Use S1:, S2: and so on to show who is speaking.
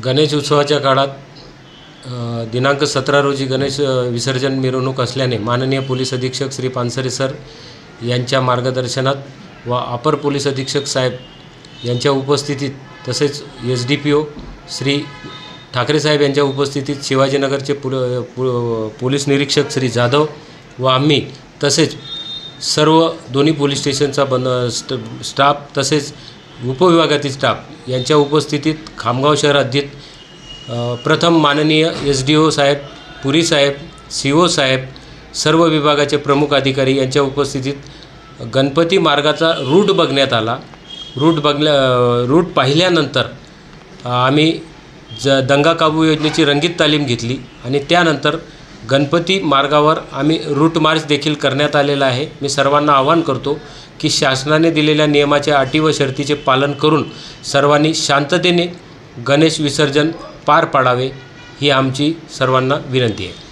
S1: गणेश उत्सवाच्या काळात दिनांक 17 रोजी गणेश विसर्जन मिरवणूक असल्याने माननीय पोलीस अधीक्षक श्री पानसरे सर यांच्या मार्गदर्शनात व अपर पोलीस अधीक्षक साहेब यांच्या उपस्थितीत तसेच SDPO श्री ठाकरे साहेब यांच्या उपस्थितीत शिवाजीनगरचे पोलीस निरीक्षक श्री जाधव व आम्ही तसेच सर्व दोन्ही पोलीस स्टेशनचा स्टाफ तसेच उपविभागातील स्टाफ यांच्या उपस्थितीत खामगाव शहर हद्दीत प्रथम माननीय SDO साहेब, पुरी साहेब, CO साहेब, सर्व विभागाचे प्रमुख अधिकारी यांच्या उपस्थितीत गणपती मार्गाचा रूट बघण्यात आला। रूट पाहिल्यानंतर आम्ही दंगा काबू योजनेची रंगीत तालीम घेतली आणि त्यानंतर गणपती मार्गावर आम्ही रूट मार्च देखील करण्यात आलेला आहे। मी सर्वांना आवाहन करतो की शासनाने दिलेल्या नियमाच्या अटी व शर्तीचे पालन करून सर्वांनी शांततेने गणेश विसर्जन पार पाडावे ही आमची सर्वांना विनंती आहे।